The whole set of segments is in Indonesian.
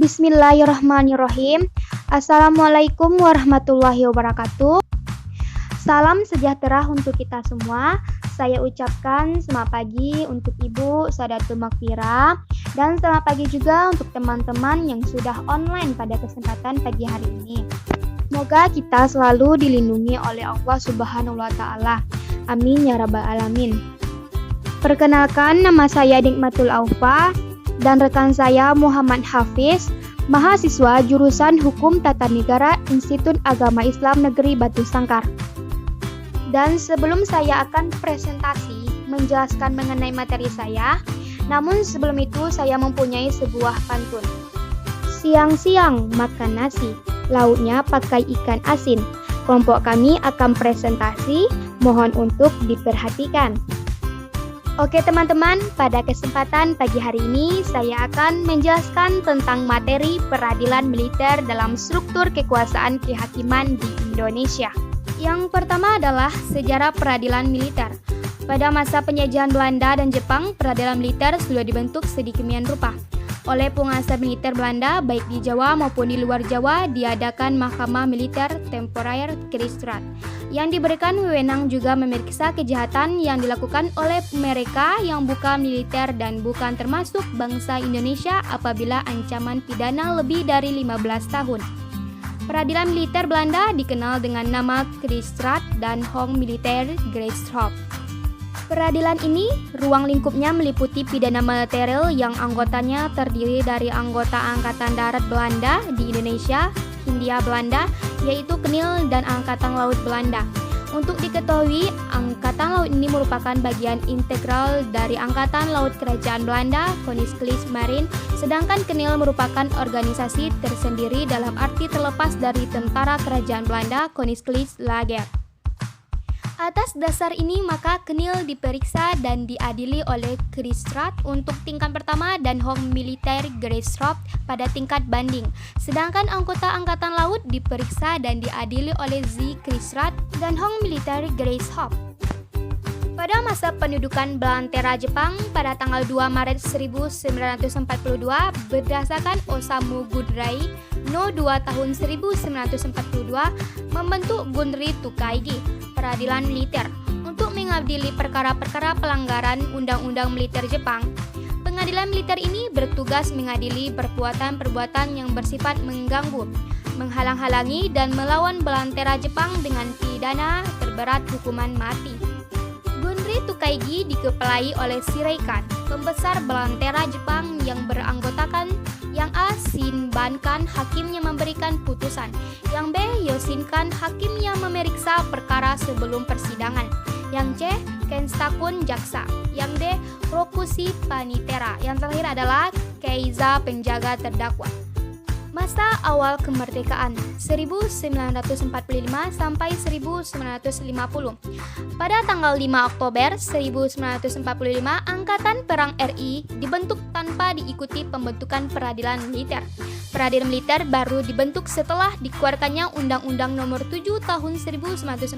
Bismillahirrahmanirrahim. Assalamualaikum warahmatullahi wabarakatuh. Salam sejahtera untuk kita semua. Saya ucapkan selamat pagi untuk Ibu Sadatul Maghfirah dan selamat pagi juga untuk teman-teman yang sudah online pada kesempatan pagi hari ini. Semoga kita selalu dilindungi oleh Allah Subhanahu wa taala. Amin ya rabbal alamin. Perkenalkan, nama saya Nikmatul Aufa dan rekan saya Muhammad Hafiz, mahasiswa jurusan Hukum Tata Negara Institut Agama Islam Negeri Batu Sangkar. Dan sebelum saya akan presentasi menjelaskan mengenai materi saya, namun sebelum itu saya mempunyai sebuah pantun. Siang-siang makan nasi, lauknya pakai ikan asin. Kelompok kami akan presentasi, mohon untuk diperhatikan. Oke teman-teman, pada kesempatan pagi hari ini saya akan menjelaskan tentang materi peradilan militer dalam struktur kekuasaan kehakiman di Indonesia. Yang pertama adalah sejarah peradilan militer. Pada masa penjajahan Belanda dan Jepang, peradilan militer sudah dibentuk sedemikian rupa. Oleh penguasa militer Belanda, baik di Jawa maupun di luar Jawa, diadakan Mahkamah Militer Temporer Krijgsraad yang diberikan wewenang juga memeriksa kejahatan yang dilakukan oleh mereka yang bukan militer dan bukan termasuk bangsa Indonesia apabila ancaman pidana lebih dari 15 tahun. Peradilan militer Belanda dikenal dengan nama Krijgsraad dan Hoge Militaire Gerechtshof. Peradilan ini, ruang lingkupnya meliputi pidana material yang anggotanya terdiri dari anggota Angkatan Darat Belanda di Indonesia, Hindia Belanda, yaitu Kenil dan Angkatan Laut Belanda. Untuk diketahui, Angkatan Laut ini merupakan bagian integral dari Angkatan Laut Kerajaan Belanda, Koninklijke Marine, sedangkan Kenil merupakan organisasi tersendiri dalam arti terlepas dari Tentara Kerajaan Belanda, Koninklijke Leger. Atas dasar ini maka Kenil diperiksa dan diadili oleh Krijgsraad untuk tingkat pertama dan Hoge Militaire Gerechtshof pada tingkat banding. Sedangkan anggota Angkatan Laut diperiksa dan diadili oleh Z Krijgsraad dan Hoge Militaire Gerechtshof. Pada masa pendudukan Belantara Jepang pada tanggal 2 Maret 1942 berdasarkan Osamu Gudrai No 2 tahun 1942 membentuk Gunri Tukaigi, peradilan militer, untuk mengadili perkara-perkara pelanggaran Undang-Undang Militer Jepang. Pengadilan militer ini bertugas mengadili perbuatan-perbuatan yang bersifat mengganggu, menghalang-halangi dan melawan Belantara Jepang dengan pidana terberat hukuman mati. Gunri Tukaigi dikepalai oleh Shiraikan, pembesar Belantara Jepang yang beranggotakan yang A. Shinbankan, hakim yang memberikan putusan. Yang B. Yoshinkan, hakim yang memeriksa perkara sebelum persidangan. Yang C. Kenstakun, jaksa. Yang D. Rokushi Panitera. Yang terakhir adalah Keiza, penjaga terdakwa. Masa awal kemerdekaan 1945 sampai 1950. Pada tanggal 5 Oktober 1945, Angkatan Perang RI dibentuk tanpa diikuti pembentukan peradilan militer. Peradilan militer baru dibentuk setelah dikeluarkannya Undang-Undang Nomor 7 Tahun 1946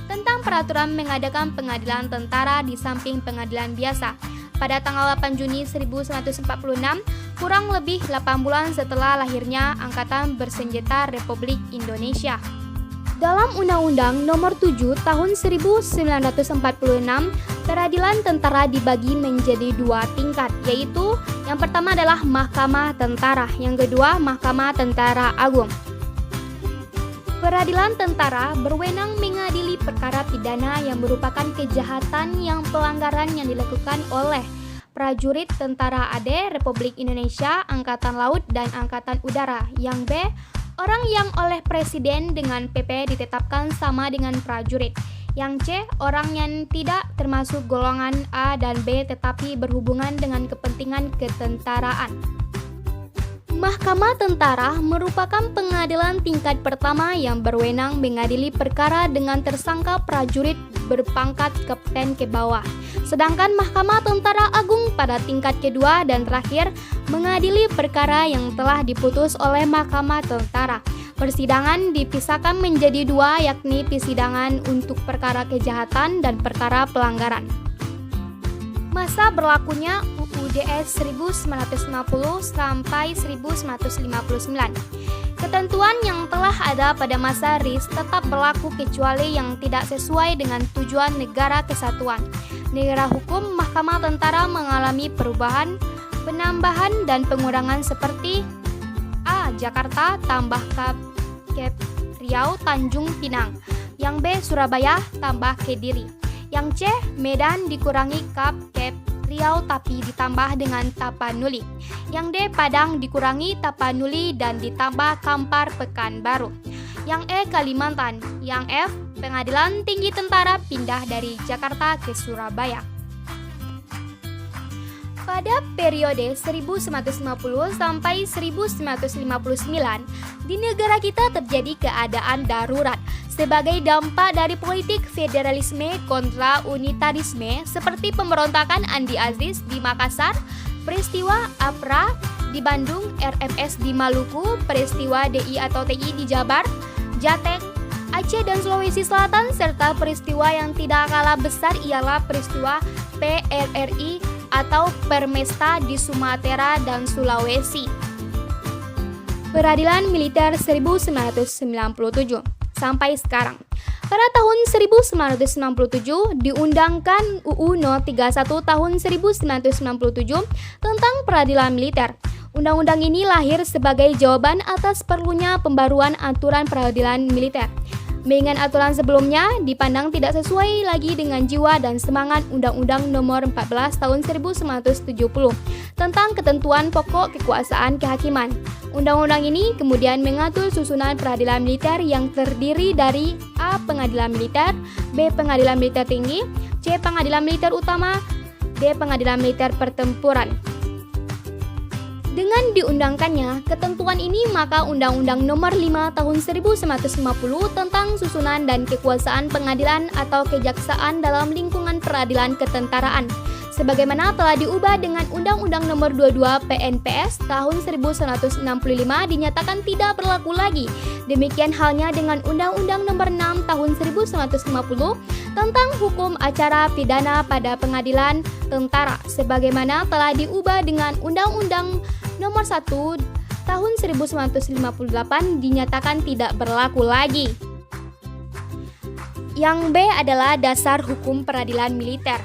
tentang peraturan mengadakan pengadilan tentara di samping pengadilan biasa. Pada tanggal 8 Juni 1946, kurang lebih 8 bulan setelah lahirnya Angkatan Bersenjata Republik Indonesia. Dalam Undang-Undang Nomor 7 Tahun 1946, peradilan tentara dibagi menjadi 2 tingkat, yaitu yang pertama adalah Mahkamah Tentara, yang kedua Mahkamah Tentara Agung. Peradilan tentara berwenang mengadili perkara pidana yang merupakan kejahatan yang pelanggaran yang dilakukan oleh prajurit Tentara AD Republik Indonesia, Angkatan Laut, dan Angkatan Udara. Yang B. Orang yang oleh Presiden dengan PP ditetapkan sama dengan prajurit. Yang C. Orang yang tidak termasuk golongan A dan B tetapi berhubungan dengan kepentingan ketentaraan. Mahkamah Tentara merupakan pengadilan tingkat pertama yang berwenang mengadili perkara dengan tersangka prajurit berpangkat kapten ke bawah. Sedangkan Mahkamah Tentara Agung pada tingkat kedua dan terakhir mengadili perkara yang telah diputus oleh Mahkamah Tentara. Persidangan dipisahkan menjadi 2, yakni persidangan untuk perkara kejahatan dan perkara pelanggaran. Masa berlakunya UU DS 1950 sampai 1959. Ketentuan yang telah ada pada masa RIS tetap berlaku kecuali yang tidak sesuai dengan tujuan negara kesatuan. Negara hukum, Mahkamah Tentara mengalami perubahan, penambahan dan pengurangan seperti A. Jakarta tambah Kep Riau Tanjung Pinang. Yang B. Surabaya tambah Kediri. Yang C. Medan dikurangi Kep Riau tapi ditambah dengan Tapanuli. Yang D. Padang dikurangi Tapanuli dan ditambah Kampar Pekanbaru. Yang E. Kalimantan. Yang F. Pengadilan Tinggi Tentara pindah dari Jakarta ke Surabaya. Pada periode 1950 sampai 1959, di negara kita terjadi keadaan darurat sebagai dampak dari politik federalisme kontra unitarisme seperti pemberontakan Andi Aziz di Makassar, peristiwa APRA di Bandung, RMS di Maluku, peristiwa DI atau TI di Jabar, Jateng, Aceh dan Sulawesi Selatan, serta peristiwa yang tidak kalah besar ialah peristiwa PRRI atau Permesta di Sumatera dan Sulawesi. Peradilan Militer 1997 sampai sekarang. Pada tahun 1997 diundangkan UU No 31 tahun 1997 tentang peradilan militer. Undang-undang ini lahir sebagai jawaban atas perlunya pembaruan aturan peradilan militer. Mengingat aturan sebelumnya dipandang tidak sesuai lagi dengan jiwa dan semangat Undang-Undang Nomor 14 Tahun 1970 tentang ketentuan pokok kekuasaan kehakiman. Undang-undang ini kemudian mengatur susunan peradilan militer yang terdiri dari A. Pengadilan militer, B. Pengadilan militer tinggi, C. Pengadilan militer utama, D. Pengadilan militer pertempuran. Dengan diundangkannya ketentuan ini, maka Undang-Undang Nomor 5 Tahun 1950 tentang susunan dan kekuasaan pengadilan atau kejaksaan dalam lingkungan peradilan ketentaraan sebagaimana telah diubah dengan Undang-Undang Nomor 22 PNPS Tahun 1965 dinyatakan tidak berlaku lagi. Demikian halnya dengan Undang-Undang Nomor 6 Tahun 1950 tentang hukum acara pidana pada pengadilan tentara sebagaimana telah diubah dengan Undang-Undang Nomor 1 Tahun 1958 dinyatakan tidak berlaku lagi. Yang B adalah dasar hukum peradilan militer.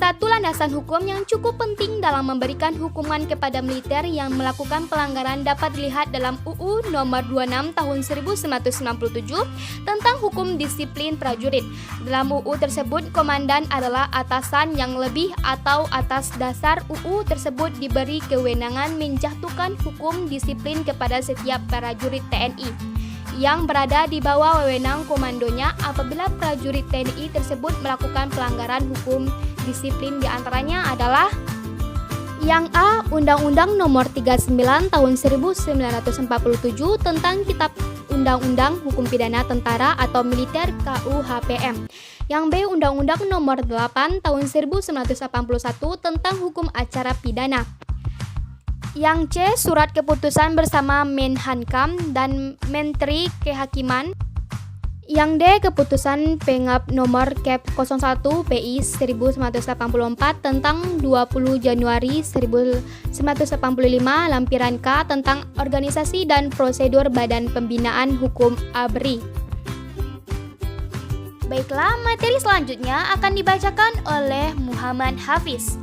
Satu landasan hukum yang cukup penting dalam memberikan hukuman kepada militer yang melakukan pelanggaran dapat dilihat dalam UU Nomor 26 Tahun 1967 tentang hukum disiplin prajurit. Dalam UU tersebut, komandan adalah atasan yang lebih atau atas dasar UU tersebut diberi kewenangan menjatuhkan hukum disiplin kepada setiap prajurit TNI yang berada di bawah wewenang komandonya apabila prajurit TNI tersebut melakukan pelanggaran hukum disiplin. Diantaranya adalah yang A. Undang-Undang Nomor 39 Tahun 1947 tentang Kitab Undang-Undang Hukum Pidana Tentara atau Militer KUHPM. Yang B. Undang-Undang Nomor 8 Tahun 1981 tentang Hukum Acara Pidana. Yang C. Surat keputusan bersama Menhankam dan Menteri Kehakiman. Yang D. Keputusan Pengap Nomor Kep 01 PI 1984 tentang 20 Januari 1985 Lampiran K tentang organisasi dan prosedur Badan Pembinaan Hukum ABRI. Baiklah, materi selanjutnya akan dibacakan oleh Muhammad Hafiz.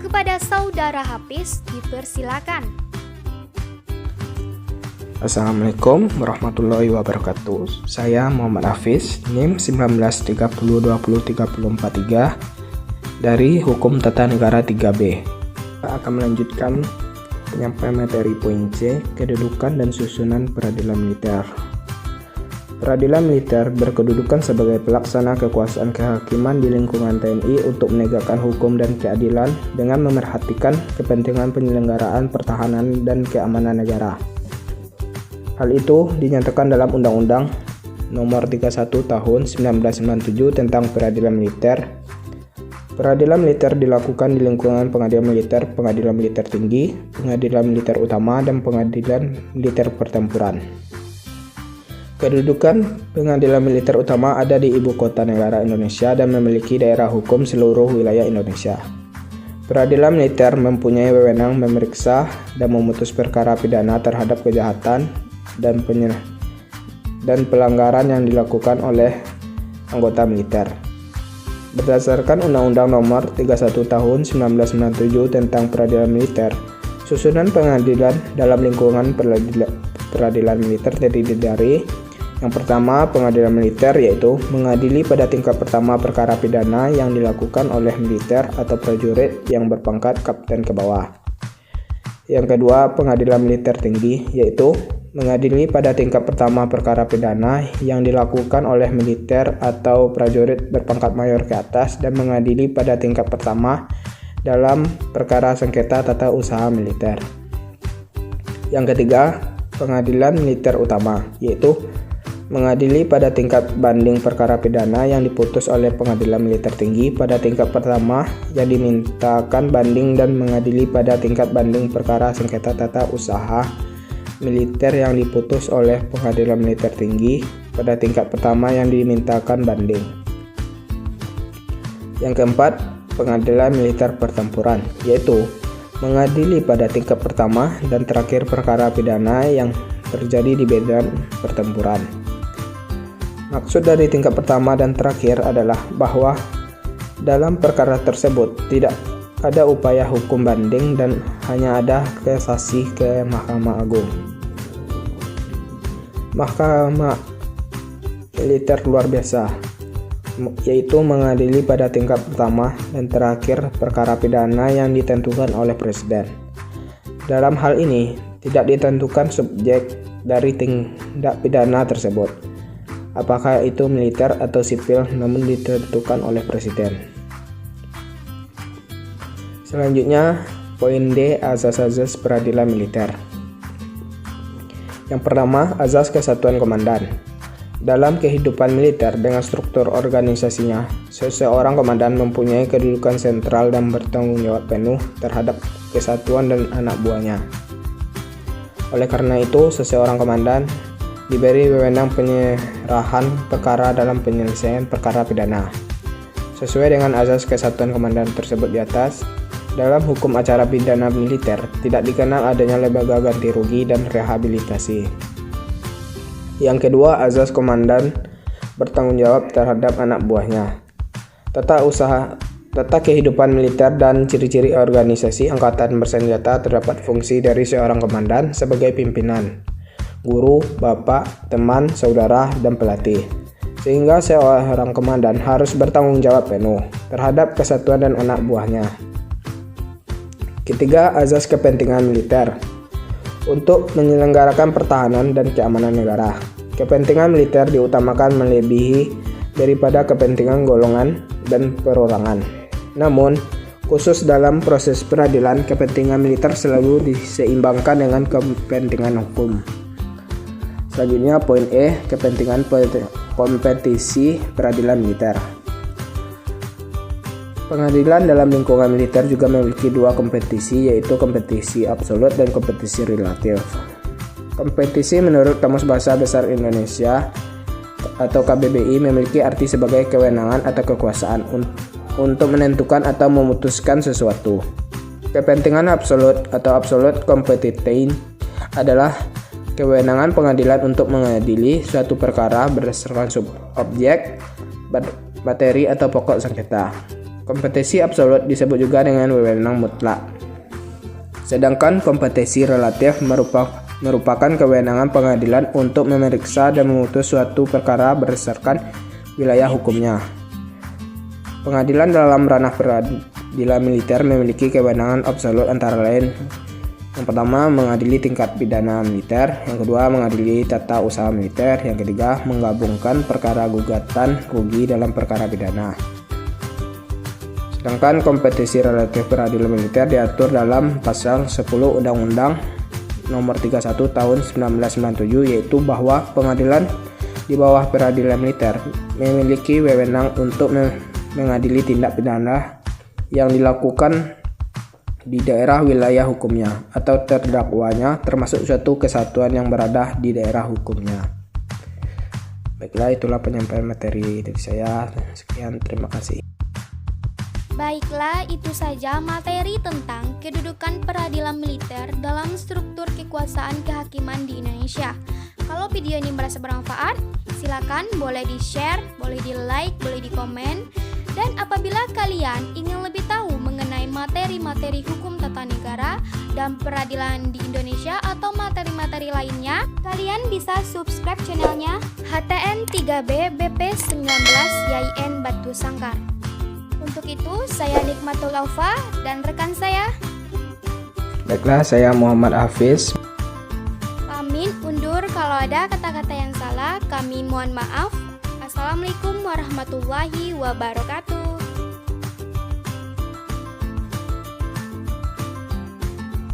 Kepada saudara Hafiz dipersilakan. Assalamualaikum warahmatullahi wabarakatuh. Saya Muhammad Hafiz, NIM 19302034 dari Hukum Tata Negara 3B. Saya akan melanjutkan penyampaian materi poin C, kedudukan dan susunan peradilan militer. Peradilan militer berkedudukan sebagai pelaksana kekuasaan kehakiman di lingkungan TNI untuk menegakkan hukum dan keadilan dengan memerhatikan kepentingan penyelenggaraan pertahanan dan keamanan negara. Hal itu dinyatakan dalam Undang-Undang Nomor 31 Tahun 1997 tentang Peradilan Militer. Peradilan militer dilakukan di lingkungan Pengadilan Militer, Pengadilan Militer Tinggi, Pengadilan Militer Utama, dan Pengadilan Militer Pertempuran. Kedudukan pengadilan militer utama ada di ibu kota negara Indonesia dan memiliki daerah hukum seluruh wilayah Indonesia. Peradilan militer mempunyai wewenang memeriksa dan memutus perkara pidana terhadap kejahatan dan pelanggaran yang dilakukan oleh anggota militer. Berdasarkan Undang-Undang Nomor 31 Tahun 1997 tentang Peradilan Militer, susunan pengadilan dalam lingkungan peradilan militer terdiri dari: yang pertama, pengadilan militer, yaitu mengadili pada tingkat pertama perkara pidana yang dilakukan oleh militer atau prajurit yang berpangkat kapten ke bawah. Yang kedua, pengadilan militer tinggi, yaitu mengadili pada tingkat pertama perkara pidana yang dilakukan oleh militer atau prajurit berpangkat mayor ke atas dan mengadili pada tingkat pertama dalam perkara sengketa tata usaha militer. Yang ketiga, pengadilan militer utama, yaitu mengadili pada tingkat banding perkara pidana yang diputus oleh pengadilan militer tinggi pada tingkat pertama yang dimintakan banding dan mengadili pada tingkat banding perkara sengketa tata usaha militer yang diputus oleh pengadilan militer tinggi pada tingkat pertama yang dimintakan banding. Yang keempat, pengadilan militer pertempuran, yaitu mengadili pada tingkat pertama dan terakhir perkara pidana yang terjadi di medan pertempuran. Maksud dari tingkat pertama dan terakhir adalah bahwa dalam perkara tersebut tidak ada upaya hukum banding dan hanya ada kasasi ke Mahkamah Agung. Mahkamah militer luar biasa, yaitu mengadili pada tingkat pertama dan terakhir perkara pidana yang ditentukan oleh Presiden. Dalam hal ini tidak ditentukan subjek dari tindak pidana tersebut, apakah itu militer atau sipil, namun ditentukan oleh Presiden. Selanjutnya, poin D, azas-azas peradilan militer. Yang pertama, azas kesatuan komandan. Dalam kehidupan militer dengan struktur organisasinya, seseorang komandan mempunyai kedudukan sentral dan bertanggung jawab penuh terhadap kesatuan dan anak buahnya. Oleh karena itu, seseorang komandan diberi wewenang penyerahan perkara dalam penyelesaian perkara pidana. Sesuai dengan azas kesatuan komandan tersebut di atas, dalam hukum acara pidana militer tidak dikenal adanya lembaga ganti rugi dan rehabilitasi. Yang kedua, azas komandan bertanggung jawab terhadap anak buahnya. Tata kehidupan militer dan ciri-ciri organisasi angkatan bersenjata terdapat fungsi dari seorang komandan sebagai pimpinan, guru, bapak, teman, saudara, dan pelatih. Sehingga seorang komandan harus bertanggung jawab penuh terhadap kesatuan dan anak buahnya. Ketiga, azas kepentingan militer. Untuk menyelenggarakan pertahanan dan keamanan negara, kepentingan militer diutamakan melebihi daripada kepentingan golongan dan perorangan. Namun, khusus dalam proses peradilan, kepentingan militer selalu diseimbangkan dengan kepentingan hukum. Selanjutnya, poin E, kepentingan kompetisi peradilan militer. Pengadilan dalam lingkungan militer juga memiliki dua kompetisi, yaitu kompetisi absolut dan kompetisi relatif. Kompetisi menurut Kamus Bahasa Besar Indonesia atau KBBI memiliki arti sebagai kewenangan atau kekuasaan untuk menentukan atau memutuskan sesuatu. Kepentingan absolut atau absolute competition adalah kewenangan pengadilan untuk mengadili suatu perkara berdasarkan subobjek, materi atau pokok sengketa. Kompetisi absolut disebut juga dengan wewenang mutlak. Sedangkan kompetisi relatif merupakan kewenangan pengadilan untuk memeriksa dan memutus suatu perkara berdasarkan wilayah hukumnya. Pengadilan dalam ranah peradilan militer memiliki kewenangan absolut antara lain: yang pertama, mengadili tingkat pidana militer; yang kedua, mengadili tata usaha militer; yang ketiga, menggabungkan perkara gugatan rugi dalam perkara pidana. Sedangkan kompetisi relatif peradilan militer diatur dalam pasal 10 Undang-Undang Nomor 31 Tahun 1997, yaitu bahwa pengadilan di bawah peradilan militer memiliki wewenang untuk mengadili tindak pidana yang dilakukan di daerah wilayah hukumnya atau terdakwanya, termasuk suatu kesatuan yang berada di daerah hukumnya. Baiklah, itulah penyampaian materi dari saya. Sekian, terima kasih. Baiklah, itu saja materi tentang kedudukan peradilan militer dalam struktur kekuasaan kehakiman di Indonesia. Kalau video ini merasa bermanfaat, silakan boleh di-share, boleh di-like, boleh di-komen. Dan apabila kalian ingin lebih tahu mengenai materi-materi hukum tata negara dan peradilan di Indonesia atau materi-materi lainnya, kalian bisa subscribe channelnya HTN 3B BP 19 YIN Batu Sangkar. Untuk itu, saya Nikmatul Aufa dan rekan saya. Baiklah, saya Muhammad Hafiz. Pamit undur, kalau ada kata-kata yang salah, kami mohon maaf. Assalamualaikum warahmatullahi wabarakatuh.